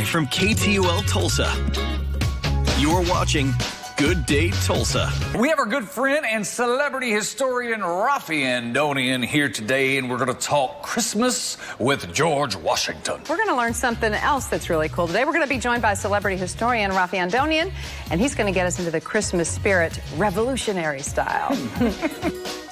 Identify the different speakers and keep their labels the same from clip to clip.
Speaker 1: Live from KTUL Tulsa. You're watching Good Day Tulsa.
Speaker 2: We have our good friend and celebrity historian Raffi Andonian here today, and we're going to talk Christmas with George Washington.
Speaker 3: We're going to learn something else that's really cool today. We're going to be joined by celebrity historian Raffi Andonian, and he's going to get us into the Christmas spirit, revolutionary style.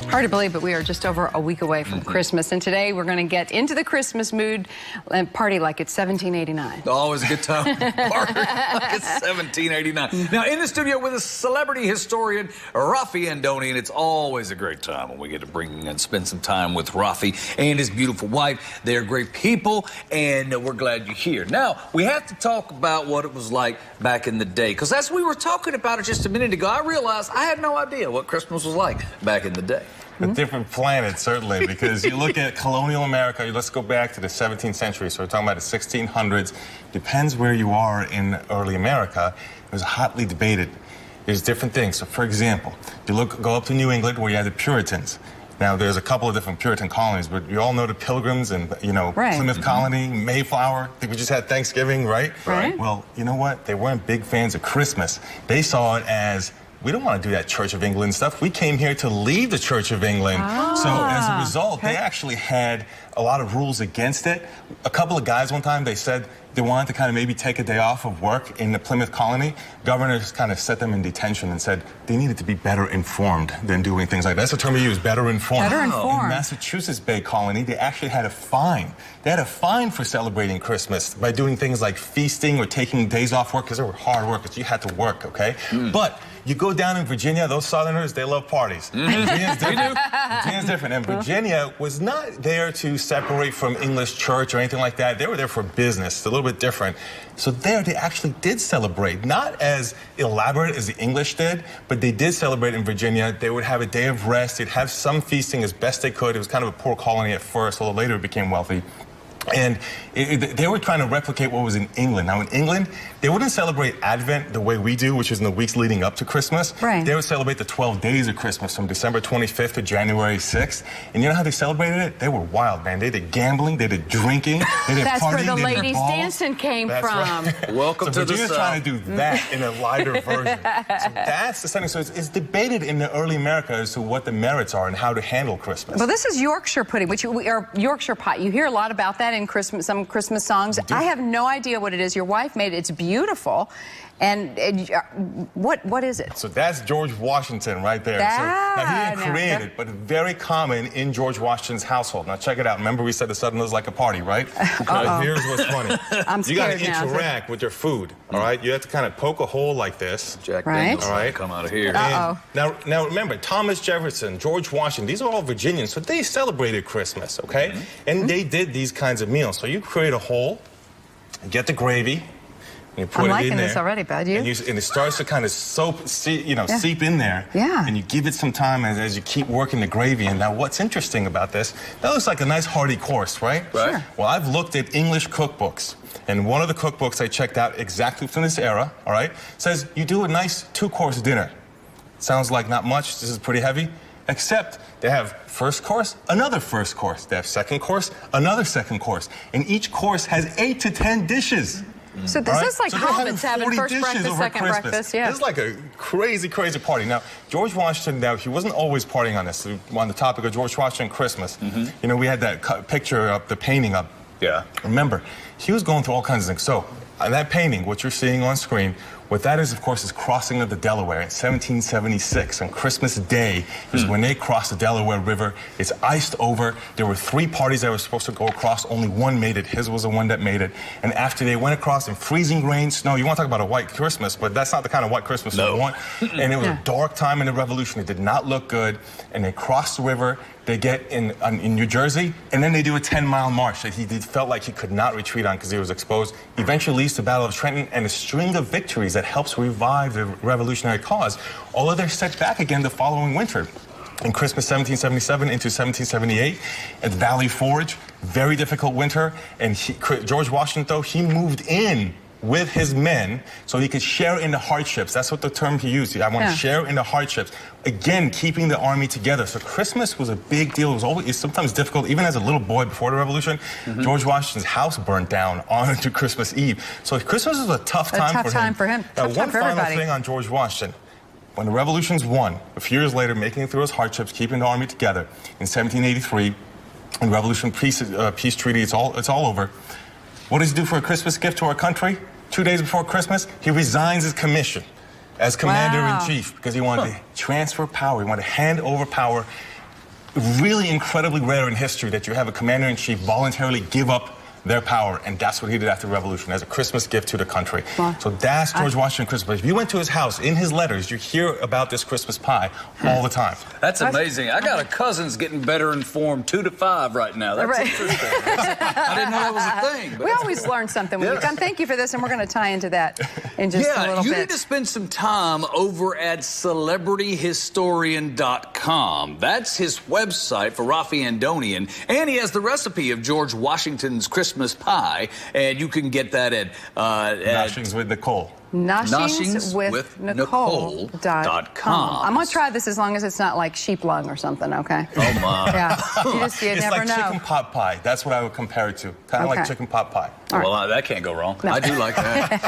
Speaker 3: Hard to believe, but we are just over a week away from Christmas, and today we're going to get into the Christmas mood and party like it's 1789.
Speaker 2: Always a good time. Party like it's 1789. Now, in the studio with us, celebrity historian Raffi Andonian. It's always a great time when we get to bring and spend some time with Raffi and his beautiful wife. They're great people, and we're glad you're here. Now, we have to talk about what it was like back in the day, because as we were talking about it just a minute ago, I realized I had no idea what Christmas was like back in the day.
Speaker 4: A different planet, certainly, because you look at colonial America, let's go back to the 17th century, so we're talking about the 1600s. Depends where you are in early America. It was hotly debated. There's different things. So, for example, you go up to New England where you have the Puritans. Now, there's a couple of different Puritan colonies, but you all know the Pilgrims and,
Speaker 3: right.
Speaker 4: Plymouth Colony, Mayflower. I think we just had Thanksgiving, right?
Speaker 3: Right.
Speaker 4: Well, you know what? They weren't big fans of Christmas. They saw it as, we don't want to do that Church of England stuff. We came here to leave the Church of England. So as a result, they actually had a lot of rules against it. A couple of guys one time, they said they wanted to kind of maybe take a day off of work in the Plymouth Colony. Governors kind of set them in detention and said they needed to be better informed than doing things like that. That's the term we use, better informed.
Speaker 3: Better informed.
Speaker 4: In Massachusetts Bay Colony, they actually had a fine. They had a fine for celebrating Christmas by doing things like feasting or taking days off work, because they were hard workers. You had to work, okay? But you go down in Virginia, those Southerners, they love parties. Virginia's different. Virginia's different. And Virginia was not there to separate from English church or anything like that. They were there for business. It's a little bit different. So there, they actually did celebrate. Not as elaborate as the English did, but they did celebrate in Virginia. They would have a day of rest. They'd have some feasting as best they could. It was kind of a poor colony at first, although later it became wealthy. And they were trying to replicate what was in England. Now, in England, they wouldn't celebrate Advent the way we do, which is in the weeks leading up to Christmas.
Speaker 3: Right.
Speaker 4: They would celebrate the 12 days of Christmas from December 25th to January 6th. And you know how they celebrated it? They were wild, man. They did gambling, they did drinking, they did
Speaker 3: That's
Speaker 4: partying,
Speaker 3: where the
Speaker 4: they did
Speaker 3: ladies
Speaker 4: balls.
Speaker 3: dancing came
Speaker 4: That's
Speaker 3: from.
Speaker 4: Right.
Speaker 2: Welcome to the
Speaker 4: Virginia's
Speaker 2: South.
Speaker 4: trying to do that in a lighter version. So that's the setting. So it's debated in the early America as to what the merits are and how to handle Christmas.
Speaker 3: Well, this is Yorkshire pudding, which are Yorkshire pie. You hear a lot about that in Christmas, some Christmas songs. I have no idea what it is. Your wife made it. It's beautiful. And what is it?
Speaker 4: So that's George Washington right there. So now he didn't create it, but very common in George Washington's household. Now check it out. Remember we said the Southerners like a party, right? Here's what's funny.
Speaker 3: I'm
Speaker 4: You got
Speaker 3: scared
Speaker 4: to
Speaker 3: now.
Speaker 4: interact with your food, all right? You have to kind of poke a hole like this.
Speaker 2: Jack
Speaker 3: Right.
Speaker 2: Daniels,
Speaker 4: All right.
Speaker 2: come out of here.
Speaker 3: Uh-oh.
Speaker 4: Now remember, Thomas Jefferson, George Washington, these are all Virginians, so they celebrated Christmas, okay? And they did these kinds of meals. So you create a hole, get the gravy, you put
Speaker 3: I'm
Speaker 4: it
Speaker 3: liking
Speaker 4: in there,
Speaker 3: this already, bud. You?
Speaker 4: and it starts to kind of seep in there.
Speaker 3: Yeah.
Speaker 4: And you give it some time as you keep working the gravy. And now what's interesting about this, that looks like a nice hearty course, right?
Speaker 2: Right. Sure.
Speaker 4: Well, I've looked at English cookbooks. And one of the cookbooks I checked out exactly from this era, all right, says you do a nice 2-course dinner. Sounds like not much. This is pretty heavy. Except they have first course, another first course. They have second course, another second course. And each course has 8 to 10 dishes.
Speaker 3: So this is like
Speaker 4: So they're
Speaker 3: hobbits having
Speaker 4: 40
Speaker 3: first
Speaker 4: dishes
Speaker 3: breakfast,
Speaker 4: over
Speaker 3: second
Speaker 4: Christmas.
Speaker 3: breakfast. Yeah.
Speaker 4: It's like a crazy, crazy party. Now, George Washington, now, he wasn't always partying on this. On the topic of George Washington Christmas, you know, we had that picture up, the painting up.
Speaker 2: Yeah.
Speaker 4: Remember, he was going through all kinds of things. So, on that painting, what you're seeing on screen, what that is, of course, is crossing of the Delaware in 1776. On Christmas Day is when they crossed the Delaware River. It's iced over. There were 3 parties that were supposed to go across. Only one made it. His was the one that made it. And after they went across in freezing rain, snow, you want to talk about a white Christmas, but that's not the kind of white Christmas we want. And it was a dark time in the Revolution. It did not look good. And they crossed the river. They get in New Jersey, and then they do a 10-mile march that he felt like he could not retreat on because he was exposed. Eventually leads to the Battle of Trenton and a string of victories that helps revive the revolutionary cause. Although they're set back again the following winter. In Christmas 1777 into 1778 at Valley Forge, very difficult winter. And George Washington, though, he moved in with his men so he could share in the hardships. That's what the term he used. I want to share in the hardships. Again, keeping the army together. So Christmas was a big deal. It was always sometimes difficult. Even as a little boy before the Revolution, George Washington's house burned down on to Christmas Eve. So Christmas was a tough time for him. Now, one final thing on George Washington. When the Revolution's won, a few years later, making it through his hardships, keeping the army together, in 1783, when the Revolution peace treaty, it's all over. What does he do for a Christmas gift to our country? 2 days before Christmas, he resigns his commission as commander-in-chief because he wanted to transfer power. He wanted to hand over power. Really incredibly rare in history that you have a commander-in-chief voluntarily give up their power, and that's what he did after the Revolution, as a Christmas gift to the country. Wow. So that's George Washington Christmas. If you went to his house, in his letters, you hear about this Christmas pie all the time.
Speaker 2: That's amazing. I got a cousin's getting better informed 2 to 5 right now. That's interesting. I didn't know that was a thing.
Speaker 3: We always learn something when we come. Thank you for this, and we're going to tie into that in just a little bit.
Speaker 2: You need to spend some time over at celebrityhistorian.com. That's his website for Raffi Andonian, and he has the recipe of George Washington's Christmas pie, and you can get that at
Speaker 4: Noshings with Nicole.
Speaker 3: Noshingswithnicole.com. I'm going to try this as long as it's not like sheep lung or something, okay?
Speaker 2: Oh, my.
Speaker 3: Yeah. You
Speaker 4: it's
Speaker 3: never
Speaker 4: like
Speaker 3: know.
Speaker 4: Chicken pot pie. That's what I would compare it to. Kind of like chicken pot pie.
Speaker 2: Well, that can't go wrong. No. I do like that.